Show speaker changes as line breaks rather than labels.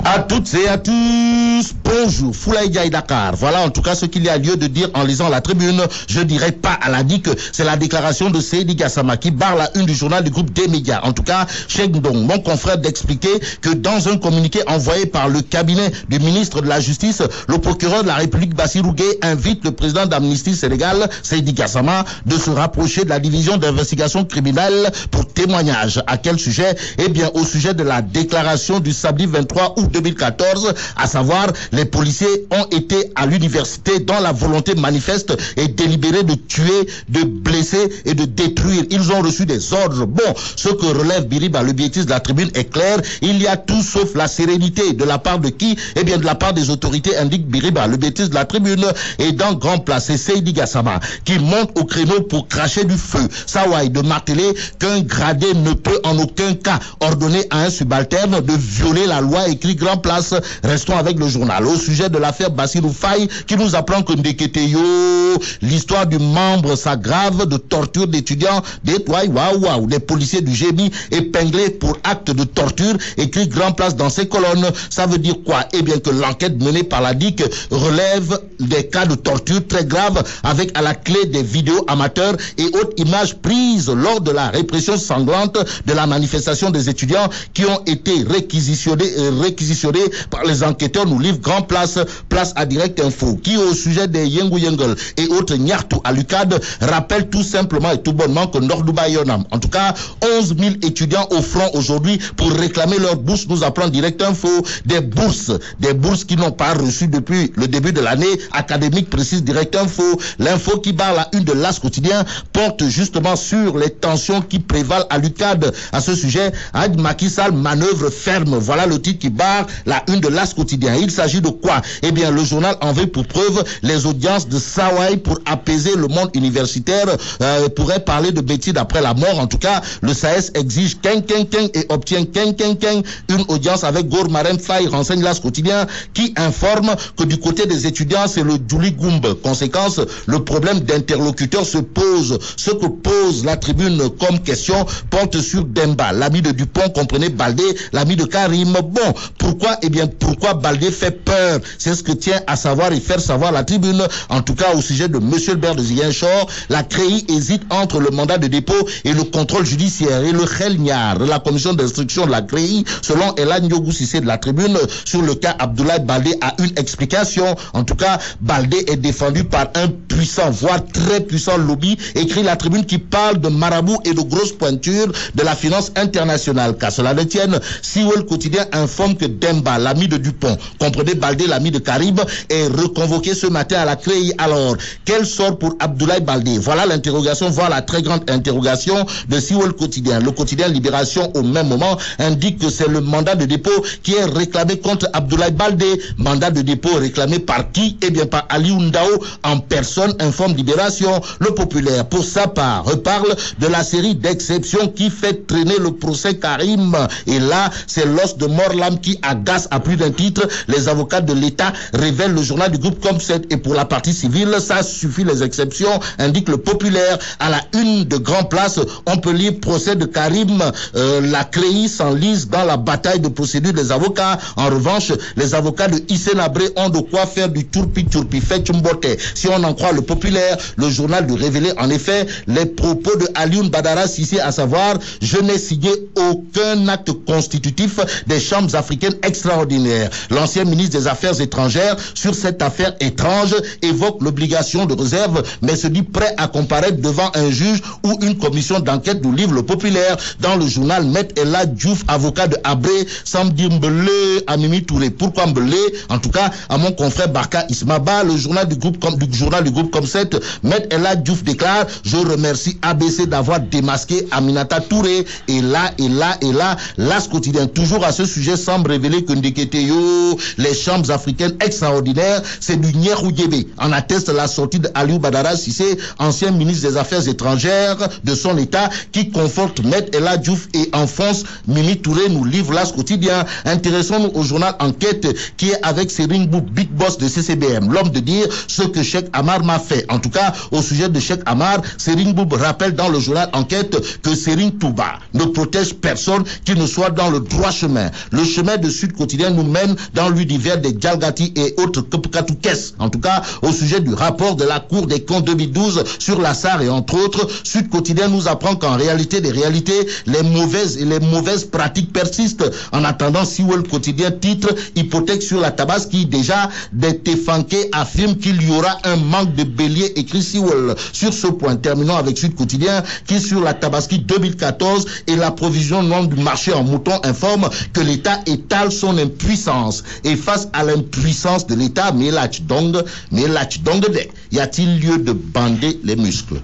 À toutes et à tous, bonjour, Foulaye Diaye Dakar. Voilà en tout cas ce qu'il y a lieu de dire en lisant la tribune. Je dirais pas à la DIC, c'est la déclaration de Seydi Gassama qui barre la une du journal du groupe des médias. En tout cas, Cheikh Ndong, mon confrère, d'expliquer que dans un communiqué envoyé par le cabinet du ministre de la Justice, le procureur de la République Bassirou Gueye invite le président d'Amnesty Sénégal, Seydi Gassama, de se rapprocher de la division d'investigation criminelle pour témoignage. À quel sujet? Eh bien, au sujet de la déclaration du samedi 23 août 2014, à savoir les policiers ont été à l'université dans la volonté manifeste et délibérée de tuer, de blesser et de détruire. Ils ont reçu des ordres. Bon, ce que relève Biriba, le bêtise de la tribune, est clair. Il y a tout sauf la sérénité. De la part de qui? Eh bien, de la part des autorités, indique Biriba. Le bêtise de la tribune est dans grand place. C'est Seydi Gassama qui monte au créneau pour cracher du feu. Sawai de marteler qu'un gradé ne peut en aucun cas ordonner à un subalterne de violer la loi, écrit grand place. Restons avec le journal. Au sujet de l'affaire Bassirou Faye, qui nous apprend que Ndeketeyo, l'histoire du membre s'aggrave de torture d'étudiants des policiers du GMI épinglés pour acte de torture, écrit grand place dans ses colonnes. Ça veut dire quoi? Eh bien que l'enquête menée par la DIC relève des cas de torture très graves avec à la clé des vidéos amateurs et autres images prises lors de la répression sanglante de la manifestation des étudiants qui ont été réquisitionnés par les enquêteurs, nous livre grand place à Direct Info, qui au sujet des Yengu Yengel et autres Nyartu à l'UCAD rappelle tout simplement et tout bonnement que Nordouba Yonam, en tout cas 11 000 étudiants au front aujourd'hui pour réclamer leur bourse, nous apprend Direct Info, des bourses qui n'ont pas reçu depuis le début de l'année académique, précise Direct Info. L'info qui barre la une de l'As quotidien porte justement sur les tensions qui prévalent à l'UCAD. À ce sujet, Had Macky Sall manœuvre ferme. Voilà le titre qui barre la une de l'As quotidien. Il s'agit de quoi? Eh bien, le journal en veut pour preuve les audiences de Sawai pour apaiser le monde universitaire. Pourrait parler de bêtises après la mort. En tout cas, le SAES exige et obtient une audience avec Gourmaren Faye, renseigne l'As quotidien, qui informe que du côté des étudiants, c'est le Djouli Goumbe. Conséquence, le problème d'interlocuteur se pose. Ce que pose la tribune comme question porte sur Demba, l'ami de Dupont, comprenez Baldé, l'ami de Karim. Bon, pourquoi? Eh bien, pourquoi Baldé fait peur? C'est ce que tient à savoir et faire savoir la tribune. En tout cas, au sujet de monsieur le maire de Ziguinchor, la CREI hésite entre le mandat de dépôt et le contrôle judiciaire. Et le Khelniar, la commission d'instruction de la CREI, selon Elan Ndiogou Cissé de la tribune, sur le cas Abdoulaye Baldé, a une explication. En tout cas, Baldé est défendu par un puissant, voire très puissant lobby, écrit la tribune, qui parle de marabout et de grosses pointures de la finance internationale. Qu'à cela ne tienne, Siwel quotidien informe que Demba, l'ami de Dupont, comprenez Baldé, l'ami de Carib, est reconvoqué ce matin à la CREI. Alors, quel sort pour Abdoulaye Baldé? Voilà l'interrogation, voire la très grande interrogation de Siwel quotidien. Le quotidien Libération, au même moment, indique que c'est le mandat de dépôt qui est réclamé contre Abdoulaye Baldé. Mandat de dépôt réclamé par qui? Eh bien, par Ali Oundao en personne, informe Libération. Le Populaire, pour sa part, reparle de la série d'exceptions qui fait traîner le procès Karim. Et là, c'est l'os de Morlam qui agace à plus d'un titre. Les avocats de l'État révèlent le journal du groupe Comset. Et pour la partie civile, ça suffit les exceptions, indique le Populaire. À la une de Grand Place, on peut lire procès de Karim. La CREI s'enlise dans la bataille de procédure des avocats. En revanche, les avocats de Hissène Habré ont de quoi faire du tourpi fait Chumbote. Si on en croit le Populaire, le journal lui révélait en effet les propos de Alioune Badara Cissé, à savoir: je n'ai signé aucun acte constitutif des chambres africaines extraordinaires. L'ancien ministre des Affaires étrangères, sur cette affaire étrange, évoque l'obligation de réserve, mais se dit prêt à comparaître devant un juge ou une commission d'enquête, nous livre le Populaire. Dans le journal, Maître Ella Diouf, avocat de Habré, semble dire Mbele à Mimi Touré. Pourquoi Mbele? En tout cas, à mon confrère Barka Ismaba, le journal du groupe Comset, Maître Ella Diouf déclare: je remercie ABC d'avoir démasqué Aminata Touré. Et là, l'As quotidien, toujours à ce sujet, semble révéler que Ndeketeyo, les chambres africaines extraordinaires, c'est du Nyerou-Yébé. En atteste la sortie de Aliou Badara Cissé, ancien ministre des Affaires étrangères de son État, qui conforte Maître Ella Diouf et enfonce Mimi Touré, nous livre l'As quotidien. Intéressons-nous au journal Enquête, qui est avec Serigne Mboup, big boss de CCBM, l'homme de dire ce que Cheikh Amar m'a fait. En tout cas, au sujet de Cheikh Amar, Serigne Mboup rappelle dans le journal Enquête que Serigne Touba ne protège personne qui ne soit dans le droit chemin. Le chemin de Sud Quotidien nous mène dans l'univers des Djalgati et autres Kepkatoukès. En tout cas, au sujet du rapport de la Cour des comptes 2012 sur la SAR et entre autres, Sud Quotidien nous apprend qu'en réalité des réalités, les mauvaises pratiques persistent. En attendant, Siwel Quotidien titre hypothèque sur la Tabaski. Déjà, des Tefanké affirment qu'il y aura un manque de bélier, écrit Siwel. Sur ce point, terminons avec Sud Quotidien qui, sur la Tabaski 2014 et l'approvisionnement du marché en moutons, informe que l'État étale son impuissance. Et face à l'impuissance de l'État, y a-t-il lieu de bander les muscles?